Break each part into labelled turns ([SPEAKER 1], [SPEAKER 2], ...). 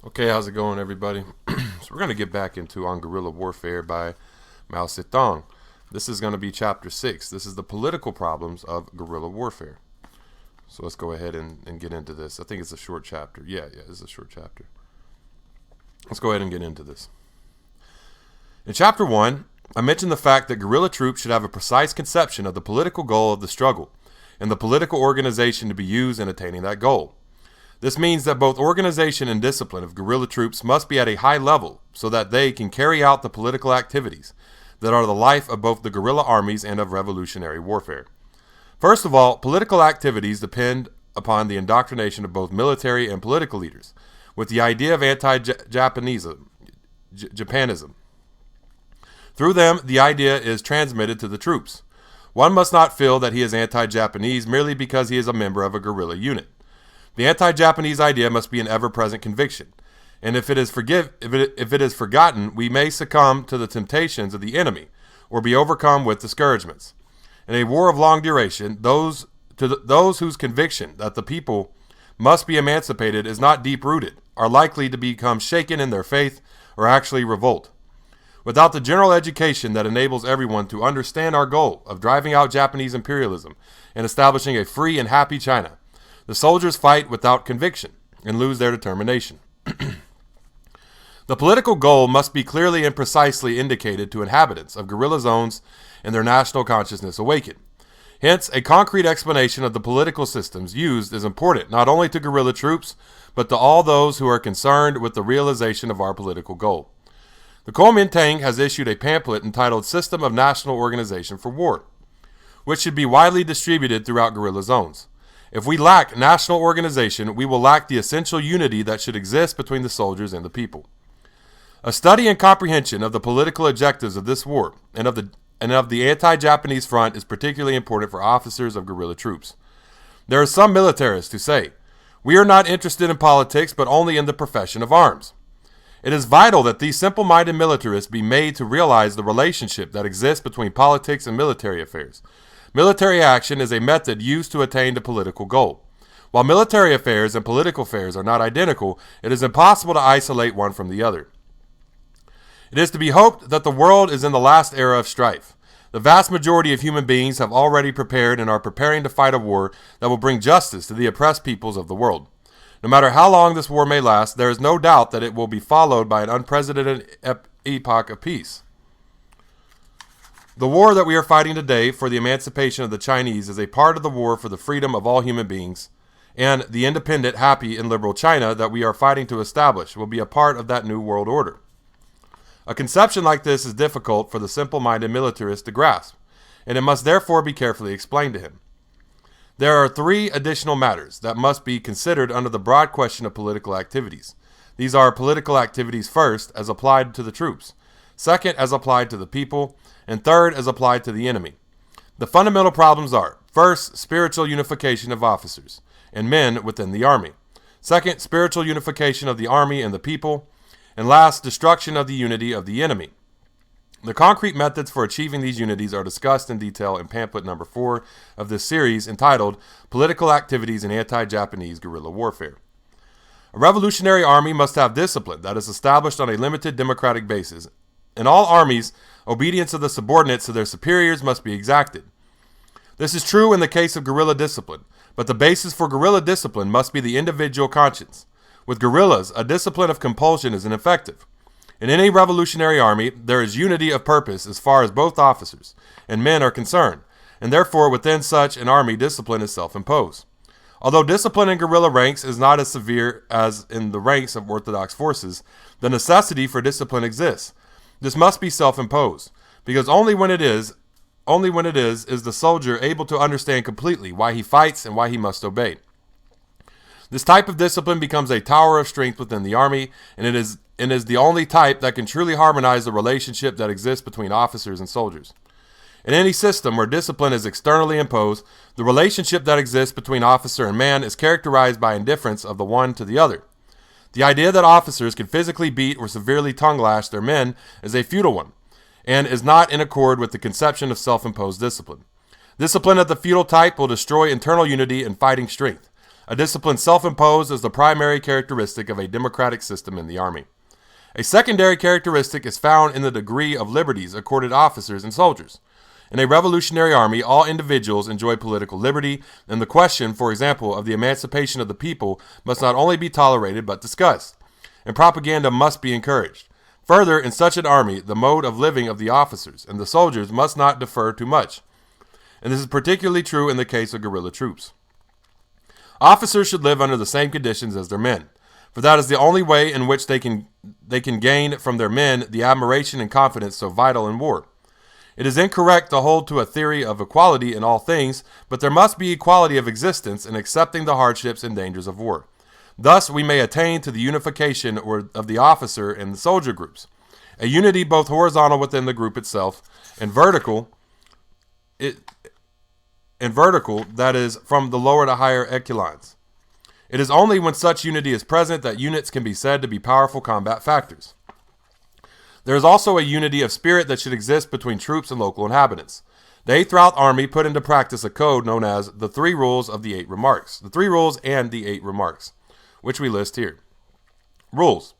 [SPEAKER 1] Okay, how's it going, everybody? So we're going to get back into On Guerrilla Warfare by Mao Zedong. This is going to be Chapter 6. This is the political problems of guerrilla warfare. So let's go ahead and get into this. I think it's a short chapter. Yeah, it's a short chapter. Let's go ahead and get into this. In Chapter 1, I mentioned the fact that guerrilla troops should have a precise conception of the political goal of the struggle and the political organization to be used in attaining that goal. This means that both organization and discipline of guerrilla troops must be at a high level so that they can carry out the political activities that are the life of both the guerrilla armies and of revolutionary warfare. First of all, political activities depend upon the indoctrination of both military and political leaders, with the idea of anti-Japanism. Through them, the idea is transmitted to the troops. One must not feel that he is anti-Japanese merely because he is a member of a guerrilla unit. The anti-Japanese idea must be an ever-present conviction, and if it is forgotten, we may succumb to the temptations of the enemy, or be overcome with discouragements. In a war of long duration, those whose conviction that the people must be emancipated is not deep-rooted are likely to become shaken in their faith or actually revolt. Without the general education that enables everyone to understand our goal of driving out Japanese imperialism and establishing a free and happy China, the soldiers fight without conviction and lose their determination. The political goal must be clearly and precisely indicated to inhabitants of guerrilla zones and their national consciousness awakened. Hence, a concrete explanation of the political systems used is important not only to guerrilla troops, but to all those who are concerned with the realization of our political goal. The Kuomintang has issued a pamphlet entitled System of National Organization for War, which should be widely distributed throughout guerrilla zones. If we lack national organization, we will lack the essential unity that should exist between the soldiers and the people. A study and comprehension of the political objectives of this war and of the anti-Japanese front is particularly important for officers of guerrilla troops. There are some militarists who say, "We are not interested in politics, but only in the profession of arms." It is vital that these simple-minded militarists be made to realize the relationship that exists between politics and military affairs. Military action is a method used to attain the political goal. While military affairs and political affairs are not identical, it is impossible to isolate one from the other. It is to be hoped that the world is in the last era of strife. The vast majority of human beings have already prepared and are preparing to fight a war that will bring justice to the oppressed peoples of the world. No matter how long this war may last, there is no doubt that it will be followed by an unprecedented epoch of peace. The war that we are fighting today for the emancipation of the Chinese is a part of the war for the freedom of all human beings, and the independent, happy, and liberal China that we are fighting to establish will be a part of that new world order. A conception like this is difficult for the simple-minded militarist to grasp, and it must therefore be carefully explained to him. There are three additional matters that must be considered under the broad question of political activities. These are political activities first, as applied to the troops, second, as applied to the people, and third, as applied to the enemy. The fundamental problems are, first, spiritual unification of officers and men within the army. Second, spiritual unification of the army and the people. And last, destruction of the unity of the enemy. The concrete methods for achieving these unities are discussed in detail in pamphlet number 4 of this series entitled Political Activities in Anti-Japanese Guerrilla Warfare. A revolutionary army must have discipline that is established on a limited democratic basis. In all armies, obedience of the subordinates to their superiors must be exacted. This is true in the case of guerrilla discipline, but the basis for guerrilla discipline must be the individual conscience. With guerrillas, a discipline of compulsion is ineffective. In any revolutionary army, there is unity of purpose as far as both officers and men are concerned, and therefore within such an army discipline is self-imposed. Although discipline in guerrilla ranks is not as severe as in the ranks of orthodox forces, the necessity for discipline exists. This must be self-imposed, because only when it is the soldier able to understand completely why he fights and why he must obey. This type of discipline becomes a tower of strength within the army, and it is the only type that can truly harmonize the relationship that exists between officers and soldiers. In any system where discipline is externally imposed, the relationship that exists between officer and man is characterized by indifference of the one to the other. The idea that officers can physically beat or severely tongue-lash their men is a futile one, and is not in accord with the conception of self-imposed discipline. Discipline of the feudal type will destroy internal unity and fighting strength. A discipline self-imposed is the primary characteristic of a democratic system in the army. A secondary characteristic is found in the degree of liberties accorded officers and soldiers. In a revolutionary army, all individuals enjoy political liberty, and the question, for example, of the emancipation of the people must not only be tolerated but discussed, and propaganda must be encouraged. Further, in such an army, the mode of living of the officers and the soldiers must not differ too much, and this is particularly true in the case of guerrilla troops. Officers should live under the same conditions as their men, for that is the only way in which they can gain from their men the admiration and confidence so vital in war. It is incorrect to hold to a theory of equality in all things, but there must be equality of existence in accepting the hardships and dangers of war. Thus, we may attain to the unification of the officer and the soldier groups, a unity both horizontal within the group itself and vertical, that is, from the lower to higher echelons. It is only when such unity is present that units can be said to be powerful combat factors. There is also a unity of spirit that should exist between troops and local inhabitants. The 8th Route Army put into practice a code known as the 3 Rules of the 8 Remarks. The 3 Rules and the 8 Remarks, which we list here. Rules.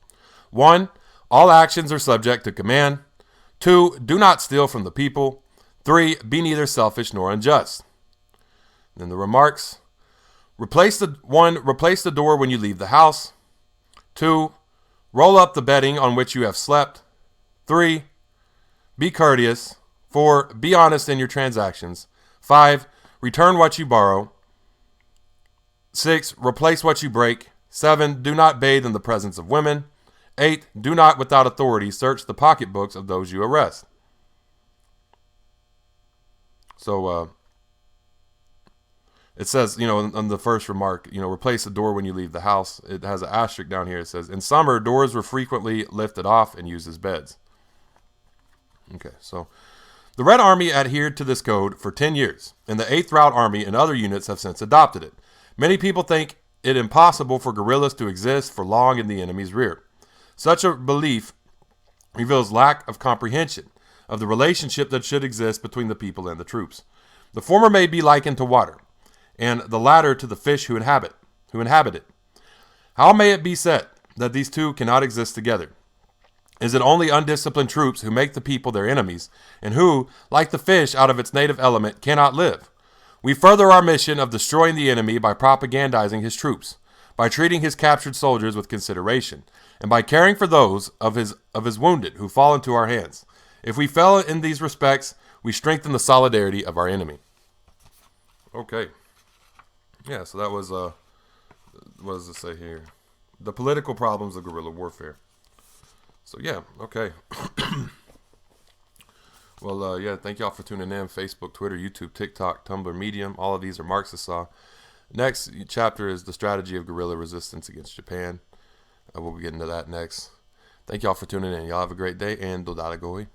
[SPEAKER 1] 1. All actions are subject to command. 2. Do not steal from the people. 3. Be neither selfish nor unjust. Then the remarks. Replace the door when you leave the house. 2. Roll up the bedding on which you have slept. 3. Be courteous. 4. Be honest in your transactions. 5. Return what you borrow. 6. Replace what you break. 7. Do not bathe in the presence of women. 8. Do not, without authority, search the pocketbooks of those you arrest. So, it says, on the first remark, replace the door when you leave the house. It has an asterisk down here. It says, in summer, doors were frequently lifted off and used as beds. Okay, so the Red Army adhered to this code for 10 years, and the 8th Route Army and other units have since adopted it. Many people think it impossible for guerrillas to exist for long in the enemy's rear. Such a belief reveals lack of comprehension of the relationship that should exist between the people and the troops. The former may be likened to water, and the latter to the fish who inhabit it. How may it be said that these two cannot exist together? Is it only undisciplined troops who make the people their enemies, and who, like the fish out of its native element, cannot live? We further our mission of destroying the enemy by propagandizing his troops, by treating his captured soldiers with consideration, and by caring for those of his wounded who fall into our hands. If we fail in these respects, we strengthen the solidarity of our enemy. Okay. Yeah, so that was, what does it say here? The political problems of guerrilla warfare. So, yeah, okay. Well, yeah, thank y'all for tuning in. Facebook, Twitter, YouTube, TikTok, Tumblr, Medium. All of these are Marxist law. Next chapter is the strategy of guerrilla resistance against Japan. We'll be getting to that next. Thank y'all for tuning in. Y'all have a great day, and Dodada Goi.